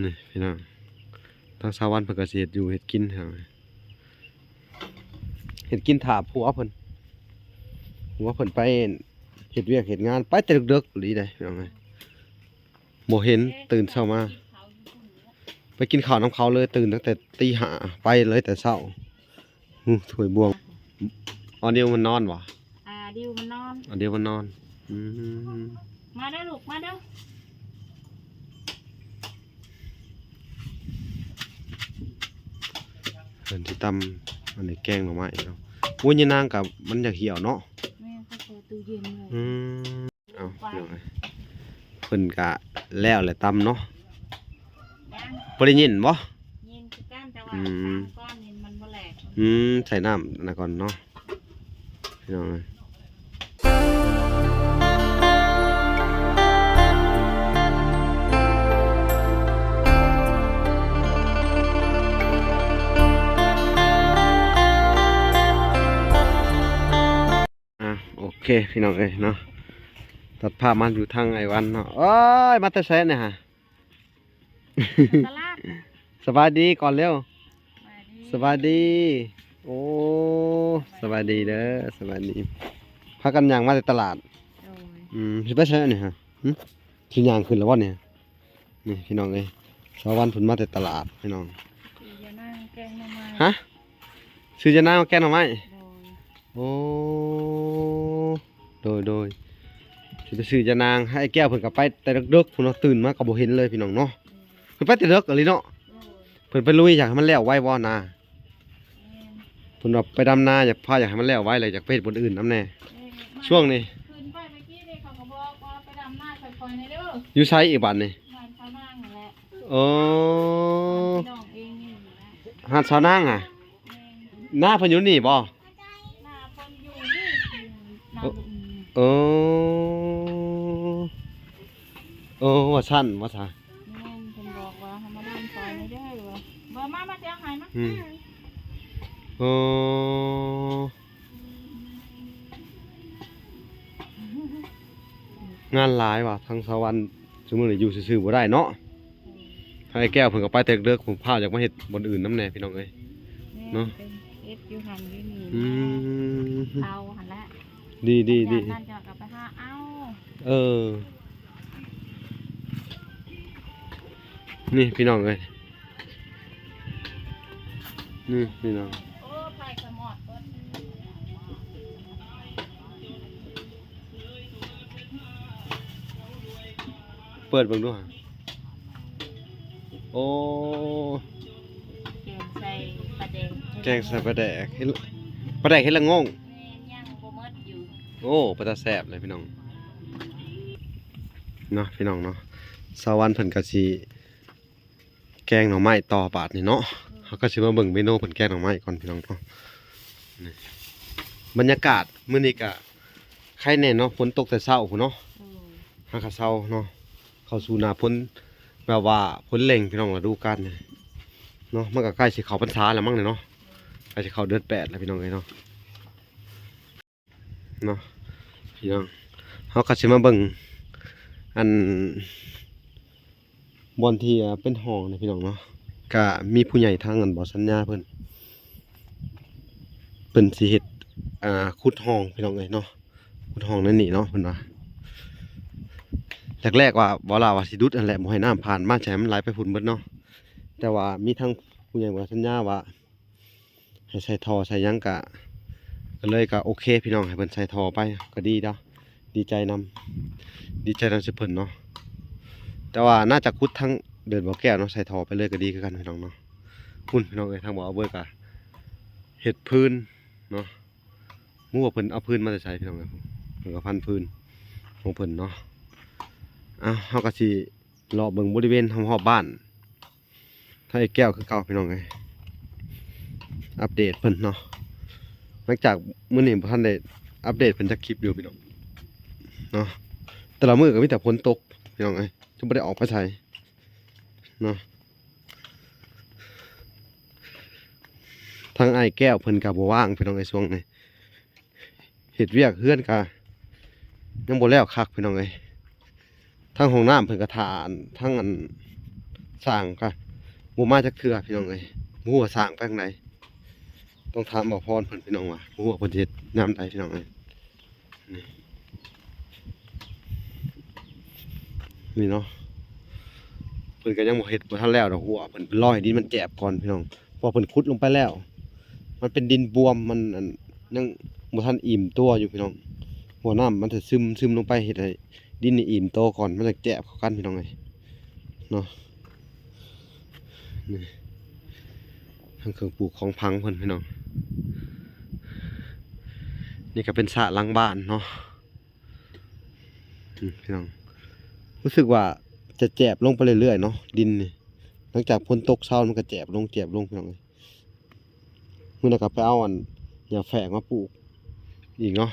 นี่พี่น้องทางชาวบ้านเพิ่นก็สิเฮ็ดอยู่เฮ็ดกินครับเฮ็ดกินถาผัวเพิ่นไปเฮ็ดเวียกเฮ็ดงานไปแต่ดึกๆอีหลีได้พี่น้องเอ้ยบ่เห็นตื่นเช้ามาไปกินข้าวน้ำเขาเลยตื่นตั้งแต่ตี 5ไปเลยแต่เช้าถ้วยบวงอ๋อเดียวมันนอนบ่ดิวมันนอนเดียวมันนอนมาเด้อลูกมาเด้อเพิ่นสิตำอันนี้แกงหน่อไม้เนาะโอ้ยยนางกับมันอยากเหี่ยวเนาะแม่ก็เปิดตู้เย็นเลยเอาเดี๋ยวเพิ่นกะแล้วแหละตำเนาะบ่ได้ยินบ่ยินคือกันแต่ว่าก้อนยินมันบ่แหลกใส่น้ำนะก่อนเนาะพี่น้องโอเคพี่น้องเอ้ยเนาะตัดภาพมาอยู่ทางไอ้วันเนาะโอ้ยมาแต่แซนเนี่ยฮะสบายดีก่อนเร็วสบายดีโอ้สบายดีเด้อสบายดีพากันย่างมาจากตลาดสิไปใช่เนี่ยฮะสิย่างขึ้นแล้ววะเนี่ยนี่พี่น้องเอ้ยชาววันผลมาจากตลาดพี่น้องฮะซื้อจะนั่งแกงหน่อไม้โอ้โดยสิไปซื้อจะนางให้แก้วเพิ่นกับไปแต่เด็กๆพุ่นเนาะตื่นมาก็บ่เห็นเลยพี่น้องเนาะเพิ่นไปแต่เด็กอะไรเนาะเพิ่นไปลุยอยากให้มันแล้วไว้บ่นาเพิ่นว่าไปดำนาอยากให้มันแล้วไว้เลยอยากไปเฮ็ดบนอื่นนำแน่ช่วงนี้ขึ้นไปเมื่อกี้นี่เขาก็บอกว่าไปดำนาค่อยๆในเด้ออยู่ไสอีกบัดนี่บ้านชาวนางนั่นแหละน้องเองนี่หาดชาวนางอ่ะหน้าเพิ่นอยู่นี่บ่ว่าสั้นว่าซะแม่นเพิ่นบอกว่าให้มาดำซอยในเด้อว่าบ่มาเจ้าหายมางานหลายว่ะทางสวรรค์สมมุติอยู่ซื่อๆบ่ได้เนาะถ้าไอ้แก้วเพิ่นก็ไปแต่เลิกผมพาอยากมาเฮ็ดบนอื่นนำแน่พี่น้องเอ้ยเนาะเฮ็ดอยู่หั่นอยู่นี่เอาหั่นละดีนั่นจะกลับไปหาเอานี่พี่น้องเลยนี่พี่น้องไผ่สมอดเปิดเบิ่งดูฮะโอ้แกงใส่ปลาแดกเฮ็ดละงงยังบ่หมดอยู่โอ้ปลาตาแซ่บเลยพี่น้องเนาะพี่น้องเนาะสวรรค์เพิ่นก็สิแกงหน่อไม้ต่อบาดนี่เนาะเขาก็สิมาเบิ่งเมนูเพิ่นแกงหน่อไม้ก่อนพี่น้องเนาะบรรยากาศมื้อนี้ก็ใครแน่เนาะฝนตกแต่เช้าพุ่นเนาะหากะเช้าเนาะเข้าสู่หน้าฝนแบบว่าฝนเร่งพี่น้องฤดูกาลเนาะมันก็ใกล้สิเข้าพรรษาแล้วมั้งเนี่ยเนาะใกล้สิเข้าเดือน8แล้วพี่น้องเอ้ยเนาะพี่น้องเฮาก็สิมาเบิ่งอันบอนที่เป็นห้องนะพี่น้องเนาะก็มีผู้ใหญ่ทางบ่สัญญาเพิ่นสิเฮ็ดขุดห้องพี่น้องเอ้ยเนาะขุดห้องนั่นนี่เนาะเพิ่นว่าแรกๆว่าบ่ล่ะว่าสิดุดนั่นแหละบ่ให้น้ำผ่านมาใช้มันไหลไปพุ่นเบิดเนาะแต่ว่ามีทางผู้ใหญ่บ่สัญญาว่าให้ใส่ท่อใส่หยังก็เลยก็โอเคพี่น้องให้เพิ่นใส่ท่อไปก็ดีเด้อดีใจนำสิเพิ่นเนาะแต่ว่าน่าจะขุดทั้งเดินบ่อแก้วเนาะใส่ท่อไปเลยก็ดีคือกันพี่น้องเนาะคุณพี่น้องเอ้ยทางบ่อเอาเบิดก็เฮ็ดพื้นเนาะหมู่ว่าเพิ่นเอาพื้นมาใส่พี่น้องเอ้ยเพิ่นก็พันพื้นของเพิ่นเนาะเฮาก็สิเลาะเบิ่งบริเวณรอบบ้านถ้าไอ้แก้วคือเก่าพี่น้องเอ้ยอัปเดตเพิ่นเนาะหลังจากมื้อนี้บ่ทันได้อัปเดตเพิ่นจักคลิปอยู่พี่น้องเนาะแต่ละมื้อก็มีแต่ฝนตกพี่น้องเอ้ยจะไม่ได้ออกไปใช้เนาะทางไอ้แก้วเพิ่นกับบ่ว่างพี่น้องไอ้ช่วงนี้เฮ็ดเวียกเฮือนกะยังบ่แล้วคักพี่น้องเอ้ยทางห้องน้ำเพิ่นก็ทานทั้งอัน สร้างก็บ่มาจักเทื่อพี่น้องเอ้ยบ่ฮู้ว่าสร้างไปทางไหนต้องถามบ่พรเพิ่นพี่น้องว่าบ่ฮู้ว่าเพิ่นสิเฮ็ดยามใดพี่น้องเอ้ยนี่เนาะเพิ่นก็ยังบ่เฮ็ดบ่ทันแล้วดอกหัวเพิ่นรอให้ดินมันแจบก่อนพี่น้องเพราะเพิ่นขุดลงไปแล้ว มันเป็นดินบวมมันอันยังบ่ทันอิ่มตัวอยู่พี่น้องหัวน้ำมันจะซึมลงไปเฮ็ดให้ดินนี่อิ่มโตก่อนมันจะแจบเข้ากันพี่น้องเอ้ยเนาะนี่ทางเครื่องปลูกของพังเพิ่นพี่น้องนี่ก็เป็นสระหลังบ้านเนาะพี่น้องรู้สึกว่าจะแจบลงไปเรื่อยๆเนาะดินนี่หลังจากฝนตกเช้ามันก็แจบลงพี่น้องเอ้ยมื้อนั้นก็ไปเอาอันหญ้าแฝกมาปลูกอีกเนาะ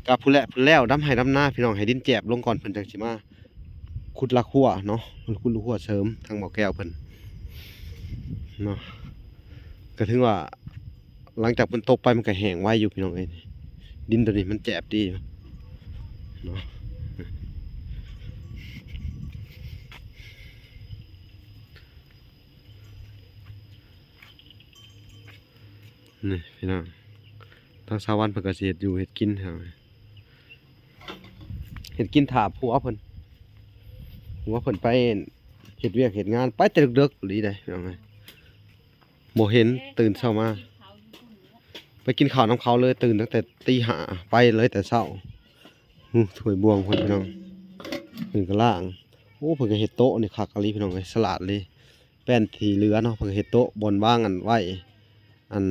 ก็พุ่นแล้วดำให้ดำหน้าพี่น้องให้ดินแจบลงก่อนเพิ่นจังสิมาขุดละขัวเนาะมันขุดละขัวเสริมทางบ่อแก้วเพิ่นเนาะก็ถึงว่าหลังจากฝนตกไปมันก็แห้งไวอยู่พี่น้องเอ้ยดินตัวนี้มันแจบดีเนาะนี่พี่น้องทางชาวบ้านเพิ่นก็สิเฮ็ดอยู่เฮ็ดกินแถวนี้เฮ็ดกินถาผัวเพิ่นไปเฮ็ดเวียกเฮ็ดงานไปแต่ดึกๆอีหลีได้พี่น้องเอ้ยบ่เห็นตื่นเช้ามาไปกินข้าวน้ำเขาเลยตื่นตั้งแต่ตี 5ไปเลยแต่เช้าถ้วยบวงเพิ่นพี่น้องเพิ่นก็ล้างโอ้เพิ่นก็เฮ็ดโต๊ะนี่คักอีหลีพี่น้องเอ้ยสลัดเลยแป้นที่เหลือเนาะเพิ่นก็เฮ็ดโต๊ะบนว่างอันไว้อัน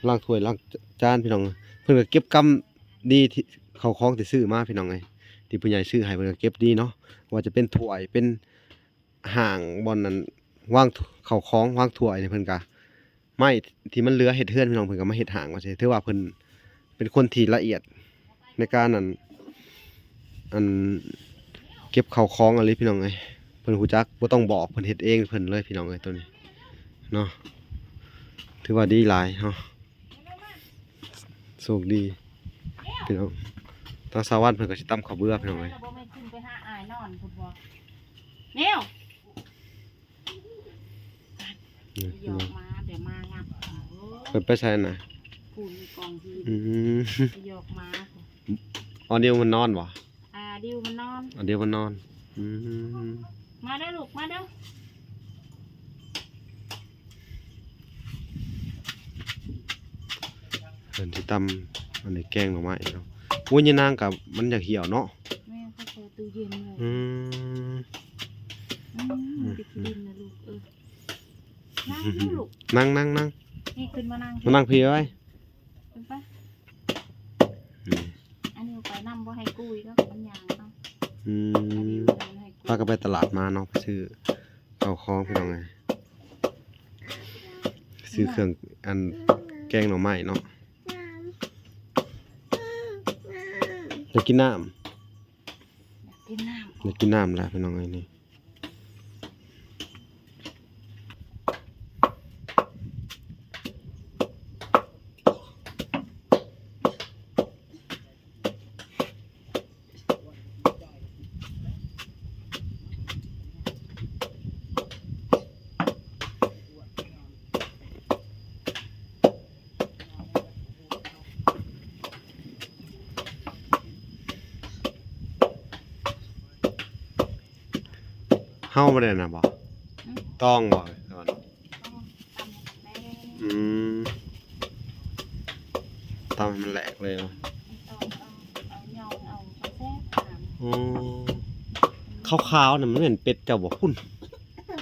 ล้างถ้วยล้างจานพี่น้องเพิ่นก็เก็บกำดีที่เข้าของที่ซื้อมาพี่น้องเอ้ยที่ผู้ใหญ่ซื้อให้เพิ่นก็เก็บดีเนาะว่าจะเป็นถ้วยเป็นห่างบ่อนนั้นวางเข้าของวางถ้วยนี่เพิ่นก็ไม้ที่มันเหลือเฮ็ดเฮือนพี่น้องเพิ่นก็มาเฮ็ดห่างว่าซี่ถือว่าเพิ่นเป็นคนที่ละเอียดในการอันเก็บเข้าของอะไรพี่น้องเอ้ยเพิ่นฮู้จักบ่ต้องบอกเพิ่นเฮ็ดเองเพิ่นเลยพี่น้องเอ้ยตัวนี้เนาะถือว่าดีหลายเนาะโชคดีพี่น้องทางชาวบ้านเพิ่นก็สิตำข้าวเบื่อพี่น้องเอ้ย บ่แม่นขึ้นไปหาอายนอนพุ่นบ่แนว นี่ หยอกมาเดี๋ยวมางับโอ้ เพิ่นไปใส่น่ะ ปูนมีกองที หยอกมา อันเดียวมันนอนบ่ ดิวมันนอน อันเดียวมันนอนม มาเด้อลูกมาเด้อ เพิ่นสิตำอันนี้แกงหน่อไม้เนาะโอ้ยยายนางก็มันอยากเหี่ยวเนาะ แม่เขาเปิดตู้เย็นเลย อืม ไปกินนะลูกนั่งนะลูก นั่ง นี่ขึ้นมานั่ง มานั่งพี่ไว้ ขึ้นไป นี่ อันนี้ไปนำบ่ให้กุ้ยก็มันยางเนาะ อื อันนี้ ม บ่ให้กุ้ย ป้าก็ไปตลาดมาเนาะไปซื้อข้าวของพี่น้องไงซื้อเครื่องอันแกงหน่อไม้เนาะอยากกินน้ กินน้ ำอยากกินน้ำแล้วพี่น้องไงนี่เฮาบ่ได้น่ะบ่ต้องบ่ก่อน ำแม่ อืมตำให้มันแหลกเลยเนาะ เอายองเอาแซ่บถาม อ๋อขาวๆน่ะมันเหมือนเป็ดเจ้าบ่พุ่น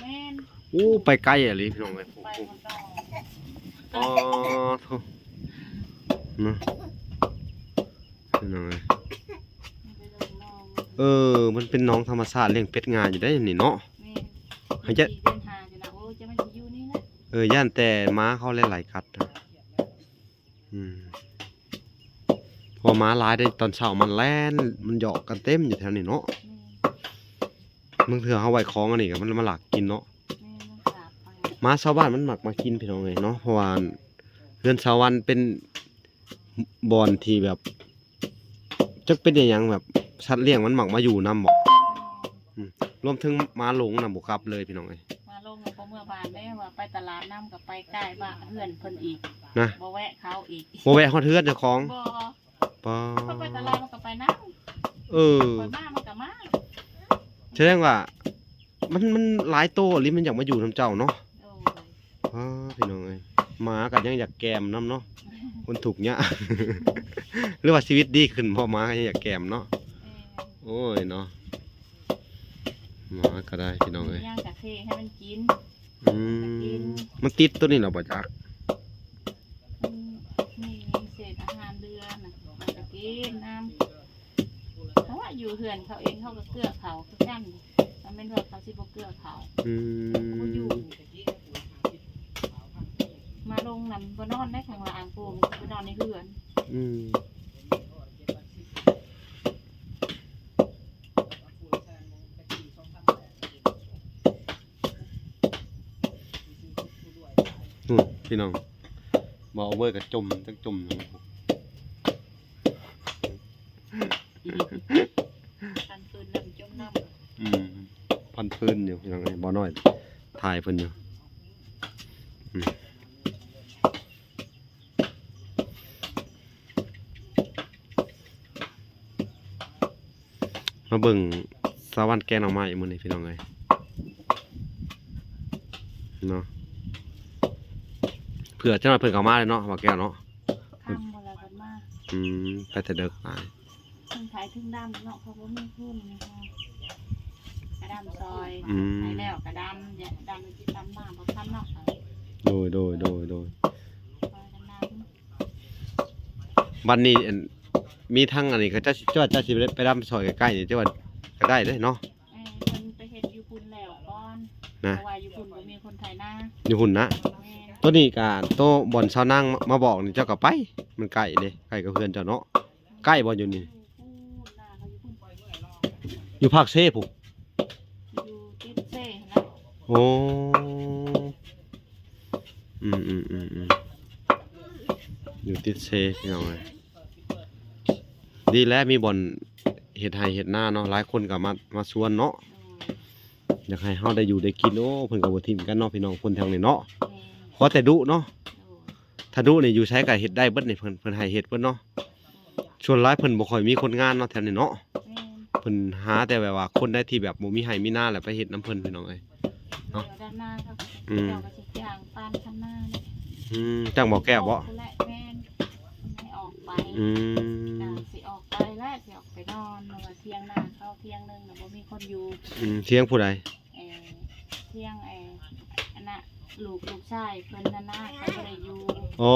แม่น โอ้ไปไกลอะลิพี่น้องเอ้ย ไปมันต้อง อ๋อโธ่เนาะพี่น้องเอ้ย มันไปลงน้อง มันเป็นน้องธรรมชาติเลี้ยงเป็ดงานอยู่ได้นี่เนาะ แม่ เขาจะ เดินทางอยู่นะโอ้จะมันสิอยู่นี่นะ ย่านแต่ม้าเขาหลายๆกัดนะพอม้าหลายได้ตอนเช้ามันแล่นมันหยอกกันเต็มอยู่แถวนี้เนาะ แม่ มึงเถื่อเฮาไว้ของอันนี้ก็มันมาหลักกินเนาะ แม่ต้องกราบไป ม้าชาวบ้านมันมักมากินพี่น้องเอ้ยเนาะเพราะว่าเรือนชาววันเป็นบ่อนที่แบบจักเป็นอิหยังแบบสัตว์เลี้ยงมันมักมาอยู่นำบ่ แม่ รวมถึงมาหลงน่ะบ่กลับเลยพี่น้องเอ้ย มาลงกับเมื่อบ้านแม่ว่าไปตลาดน้ำกับไปใกล้บ้านเพื่อนเพิ่นอีก นะ บ่แวะเขาอีก บ่แวะฮอดเฮือนเจ้าของ บ่ ปอ เขาไปตลาดมันก็ไปน้ เออ ำไปมามันก็มา แสดงว่ามันหลายโตหรือมันอยากมาอยู่นํเจ้าเนาะ โอ้ย อ๋อพี่น้องเอ้ยหมาก็ยังอยากแกมนํเนาะคนถูกเนี่ย หรือว่าชีวิตดีขึ้นเพราะหมาก็ยังอยากแกมเนาะ เออ โอ้ยเนาะหมาก็ได้พี่น้องเอ้ย ย่างกะเทให้มันกิน อืมมันติดตัวนี้เหรอบ่จัก มันมีเศษอาหารเดือนน่ะมันก็กินน้ำเพราะว่าอยู่เหือนเขาเองเขาก็เกลือเขาคือกันมันเป็นว่าเขาสิบ่เกลือเขา อื เขาอยู่ ม มาลงนำบ่นอนได้ข้างล่างปูมนไปนอนในเหือน อืมนู่นพี่น้องบ่เอาเว้ยก็จมจักจมอยู่ กันปืนนำจมน้ำ อืมพันปืนอยู่พี่น้องเอ้ยบ่น้อยถ่ายเพิ่นอยู่อืมมาเบิ่งสวรรค์แกงหน่อไม้มื้อนี้พี่น้องเอ้ยเนาะเผื่อเจ้าหน่อยเพิ่นเข้ามาเลยเนาะว่าแก้วเนาะ คำบ่ละกันมา อืมไปแต่เด็กหลาย ถึงขายถึงดำเนาะเขาบ่มีทุนนะคะกระดำซอย อืม ขายแล้วกระดำอย่าดำจิตดำมาบ่ทันเนาะ โดย ซอยกันดำ บัดนี้อันมีทั้งอันนี้ก็จะสิจอดจะสิไปรับซอยใกล้ๆนี่จะว่าก็ได้เด้เนาะ เพิ่นไปเฮ็ดอยู่พุ่นแล้วก่อน นะ เพราะว่าอยู่พุ่นบ่มีคนไทยนา อยู่หุ่นนะ แม่น ตัวนี้ก็ตัวบ่อนชาวนั่งมาบอกนี่เจ้าก็ไป มันใกล้เด้ใกล้กับเพื่อนเจ้าเนาะใกล้บ่อยู่นี่ อยู่พุ่นหน้าเขาอยู่พุ่น อยู่ภาคเซพุ อยู่ติดเซ่นะ โอ้อยู่ติดเซพี่น้องเอ้ยดีแล้วมีบ่อนเฮ็ดไร่เฮ็ดนาเนาะหลายคนก็มาชวนเนาะ อยากให้เฮาได้อยู่ได้กินโอ้เพิ่นก็บ่ทิ่มกันเนาะพี่น้องคนแถวนี้เนาะ แม่น ขอแต่ดุเนาะ โอ้ย ถ้าดุนี่อยู่ใช้ก็เฮ็ดได้เบิดนี่เพิ่นให้เฮ็ดเบิดเนาะส่วนหลายเพิ่นบ่ค่อยมีคนงานเนาะแถวนี้เนาะ แม่น เพิ่นหาแต่แบบว่าคนได้ที่แบบบ่มีไร่มีนาแล้วไปเฮ็ดนํเพิ่นพี่น้องเอ้ย เดี๋ยวด้านหน้าเขาก็ อืม เจ้าก็สิจ้างปานคันหน้าเนี่ย จังบ่แก้บ่ ออกไปแล้วแม่นให้ออกไป อืม จ้ะสิออกไปแล้วสิออกไปนอนเพราะว่าเที่ยงหน้าเข้าเที่ยงหนึงน่ะบ่มีคนอยู่ เสียงผู้ใด เที่ยงอันน่ะลูกชายเพิ่นน่ะนะเขาบ่ได้อยู่ อ๋อ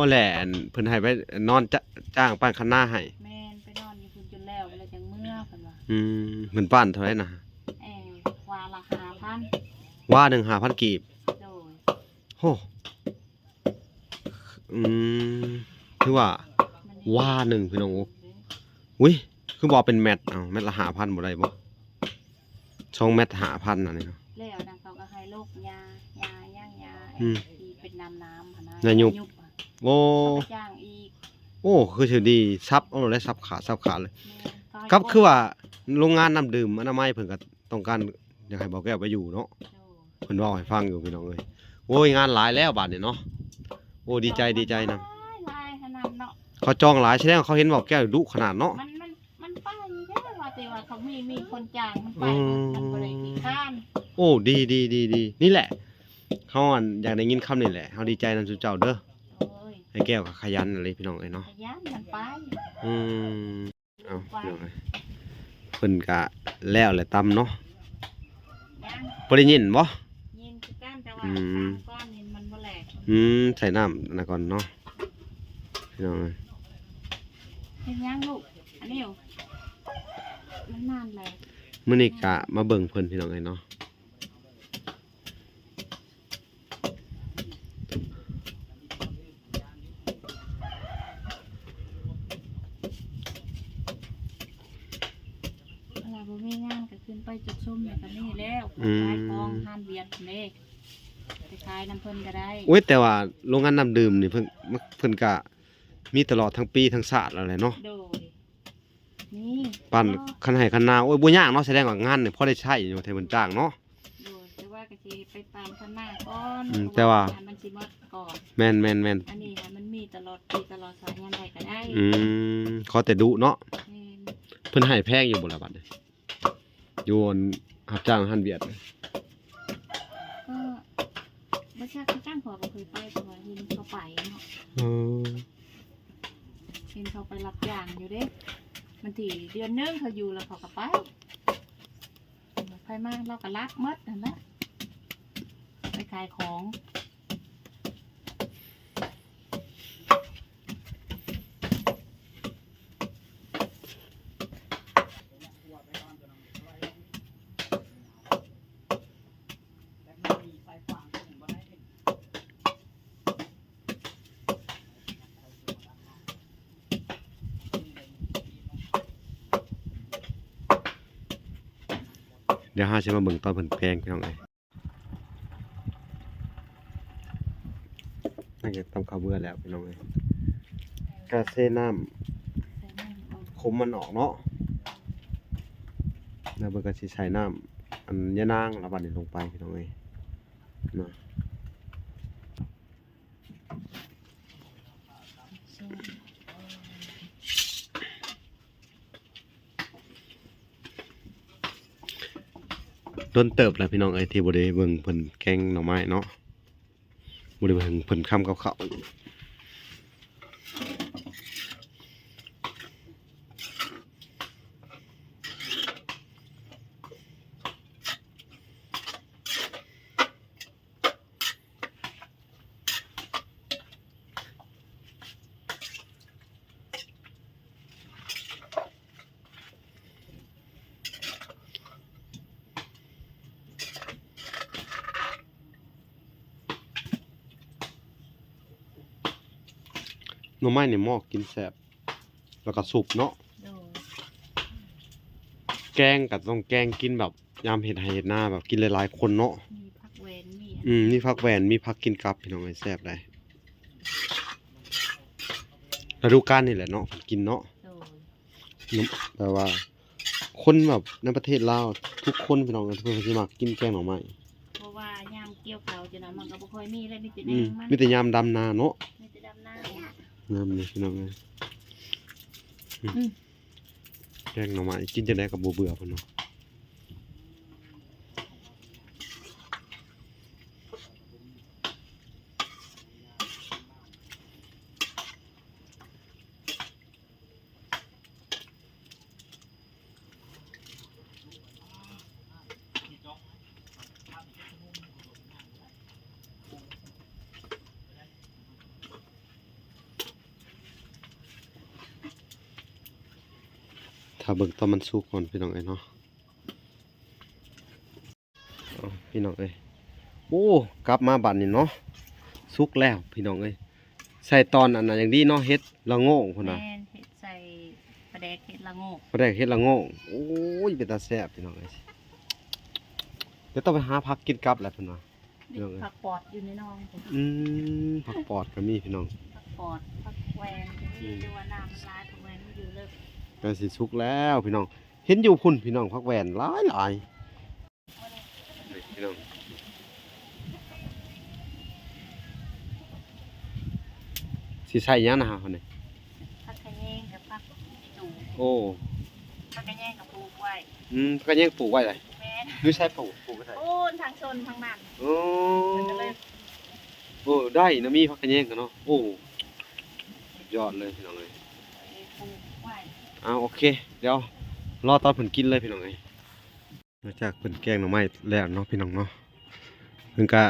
แหละอันเพิ่นให้ไปนอนจ้างป้านคันนาให้ แม่นไปนอนอยู่พุ่นจนแล้วแล้วจังเมื่อเพิ่นว่า เพิ่นป้านเท่าไหร่นะ วาละ5,000 ว่าหนึ่ง5,000กีบ โดย โหคือว่า มัน ว่าหนึ่งพี่น้อง อุ้ยคือบอกเป็นแมตแมตละ5,000บ่ได้บ่2แมต5,000อันนี้เนาะ แล้วนะเขาก็ให้โรคยย่างยา อืม ที่เป็นน้ำหั่นนะ ยายุบ อะ โอ้ เขาก็จ้างอีก โอ้คือถือดีซับเอาได้ซับขาเลย แม่นเขาให้ ครับคือว่าโรงงานน้ำดื่มอนามัยเพิ่นก็ต้องการอยากให้เบาแก้วไปอยู่เนาะ โดย เพิ่นเว้าให้ฟังอยู่พี่น้องเอ้ยโอ้ยงานหลายแล้วบัดนี้เนาะโอ้ดีใจนำ ลายขนาดเนาะ เขาจองหลายแสดงว่าเขาเห็นเบาแก้วดุขนาดเนาะ มันไปได้ว่าแต่ว่าเขามีคนจ้างมันไป อืม มันบ่ได้ขี้ข้าน โอ้ดีนี่แหละเขาอันอยากได้ยินคำนี่แหละเฮาดีใจนำสู่เจ้าเด้อ โอ้ย ให้แก้วก็ขยันอะไรพี่น้องเอ้ยเนาะ ขยันมันไป อืมเอาพี่น้องเอ้ยเพิ่นก็แล้วแหละตำเนาะ ย่าง บ่ได้ยินบ่ ยินคือกันแต่ว่า อืม ตามก้อนนี่มันบ่แหลก ใส่น้ำนะก่อนเนาะพี่น้องเอ้ย เฮ็ดย่างลูกอันนี้อยู่มันนานแล้ว มื้อนี้ก็มาเบิ่งเพิ่นพี่น้องเอ้ยเนาะ เวลาบ่มีงานก็ขึ้นไปจุดซุ่มอย่างกันนี่แล้ว อืม ขายของทานเบียร์เด้ไปขายน้ำเพิ่นก็ได้ โอ้ยแต่ว่าโรงงานน้ำดื่มนี่เพิ่นก็มีตลอดทั้งปีทั้งชาติแล้วแหละเนาะ โดย นี่ ปั่นคันให้คันนาโอ้ยบ่ยากเนาะแสดงว่างานนี่พอได้ใช้อยู่แต่มันจ้างเนาะ โดยแต่ว่าก็สิไปตามข้างหน้าก่อน แต่ว่า ให้มันสิหมดก่อน แม่น อันนี้ให้มันมีตลอดปีตลอดสายงานใดก็ได้ ขอแต่ดุเนาะ แม่น เพิ่นให้แพงอยู่บ่ล่ะบัดนี้อยู่อันรับจ้างหันเวียด ก็บ่ทราบคือตั้งขอบ่เคยไปแต่ว่าเห็นเขาไปเนาะ เออ เห็นเขาไปรับจ้างอยู่เด้มันที่เดือนนึงเขาอยู่แล้วเขาก็ไปไปมาเราก็รักหมดนั่นแหละไปขายของ เดี๋ยวหาสิมาเบิ่งตอนเพิ่นแพงพี่น้องเอ้ยน่าจะตำข้าวเบื่อแล้วพี่น้องเอ้ยกาเซน้ำขมมันออกเนาะแล้วเบิ่งก็สิใส่น้ำอันยะนางแล้วบัดนี้ลงไปพี่น้องเอ้ยนะโดนเติบแล้วพี่น้องเอ้ยที่บ่ได้เบิ่งเพิ่นแกงหน่อไม้เนาะบ่ได้เบิ่งเพิ่นค้ำกับข้าวหน่อไม้นี่หม้อกินแซ่บแล้วก็สุกเนาะ โดย แกงก็ต้องแกงกินแบบยามเฮ็ดไร่เฮ็ดนาแบบกินหลายๆคนเนาะ มีผักเวนมี มีผักแหวนมีผักกินกับพี่น้องไอ้แซ่บได้ฤดูกาลนี่แหละเนาะกินเนาะ โดย แต่ว่า คนแบบในประเทศลาวทุกคนพี่น้องเพิ่นสิมักกินแกงหน่อไม้ เพราะว่ายามเกี่ยวข้าวจะนั้นมันก็บ่ค่อยมีเลยมีแต่ อื แด ม งมัน มีแต่ยามดำนาเนาะ มีแต่ดำหน้า น้ำนี่พี่น้องเอ้ยแกงหน่อไม้กินจังได๋ก็บ่เบื่อพุ่นเนาะถ้าเบิ่งตอนมันสุกก่อนพี่น้องเอ้ยเนาะเอาพี่น้องเอ้ยโอ้กลับมาบัดนี้เนาะสุกแล้วพี่น้องเอ้ยใส่ตอนอันนั้นอย่างดีเนาะเฮ็ดละโง่พุ่นน่ะ แม่นเฮ็ดใส่ปลาแดกเฮ็ดละโงก บ่ได้เฮ็ดละโง่โอ้ยเป็นตาแซ่บพี่น้องเอ้ยเดี๋ยวต้องไปหาผักกินกับแหละพุ่นน่ะ เรื่องอะไร ผักปอดอยู่ในน้อง ผักปอดก็มีพี่น้อง ผักปอดผักแวนที่นี่แต่ว่าน้ำมันร้ายผักแวนมันอยู่เลิก ก็สิสุกแล้วพี่น้อง เห็นอยู่พุ่นพี่น้องผักแหวนหลายหลายนี่พี่น้องสิใส่หยังนะฮะคนนี้ ผักขะแยงกับผักจู โอ้ ผักขะแยงกับปลูกไว้ ก็ยังปลูกไว้เลย แม่น หรือใช้ปลูกก็ได้ โอ้นทางชนทางนั้น โอ้ มันก็เลย โอ้ได้นะมีผักกระเยงกันเนาะโอ้สุดยอดเลยพี่น้องเลย ปลูกไว้ โอเค เดี๋ยวรอตอนเพิ่นกินเลยพี่น้องเอ้ยหลังจากเพิ่นแกงหน่อไม้แล้วเนาะพี่น้องเนาะเพิ่นก็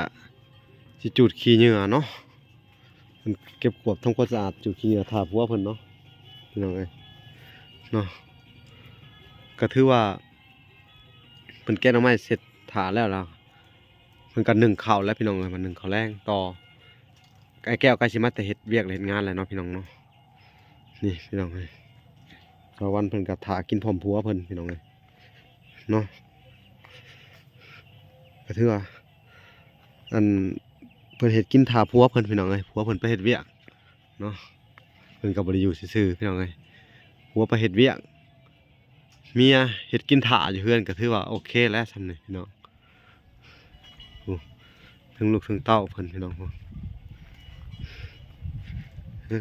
สิจูดขี้เหงื่อเนาะเพิ่นเก็บขวดทำความสะอาดจูดขี้เหงื่อทาผัวเพิ่นเนาะพี่น้องเอ้ยเนาะก็ถือว่าเพิ่นแกงหน่อไม้เสร็จถาแล้วล่ะเพิ่นก็นึ่งข้าวแล้วพี่น้องเอ้ยมานึ่งข้าวแรงต่อไอ้แก้วก็สิมาแต่เฮ็ดเวียกเฮ็ดงานแล้วเนาะพี่น้องเนาะนี่พี่น้องเอ้ย สวันเพิ่นก็ถากินพร้อมผัวเพิ่นพี่น้องเลยเนาะก็ถือว่าอันเพิ่นเฮ็ดกินถาผัวเพิ่นพี่น้องเลยผัวเพิ่นไปเฮ็ดเวียกเนาะเพิ่นก็บ่ได้อยู่ซื่อๆพี่น้องเลยผัวไปเฮ็ดเวียก เมียเฮ็ดกินถ่าอยู่เฮือนก็ถือว่าโอเคแล้วซำนี้พี่น้องโอ้ถึงลูกถึงเต้าเพิ่นพี่น้องโอ้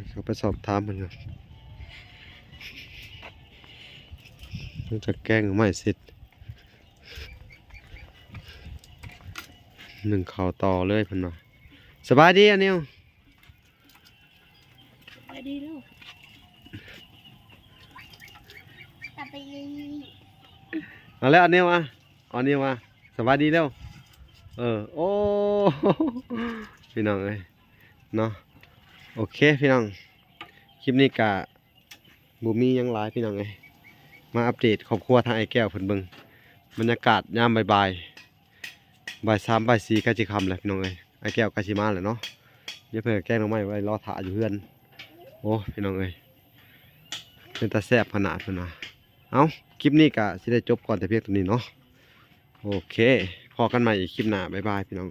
เขาไปสอบถามเพิ่นก่อนเพิ่นจะแกล้งหรือไม่เสร็จหนึ่งข้าวต่อเลยเพิ่นว่าสบายดีอันนิว ไปดีลูก กลับไปยิง เอาแล้วอันนิวอ่ะเอาอันนิวมาสบายดีแล้วโอ้ พี่น้องเอ้ยเนาะโอเคพี่น้องคลิปนี้กะบ่มีหยังหลายพี่น้องเอ้ยมาอัปเดตครอบครัวทางไอ้แก้วเพิ่นเบิ่งบรรยากาศยามบ่ายๆบ่าย3บ่าย4ก็สิค่ำแล้วพี่น้องเอ้ยไอ้แก้วก็สิมาแล้วเนาะเดี๋ยวเพิ่นก็แกล้งน้องไม้ไว้รอท่าอยู่เฮือนโอ้พี่น้องเอ้ยเป็นตาแซ่บขนาดเพิ่นว่าเอ้าคลิปนี้ก็สิได้จบก่อนแต่เพียงเท่านี้เนาะโอเคพอกันใหม่อีกคลิปหน้าบ๊ายบายพี่น้อง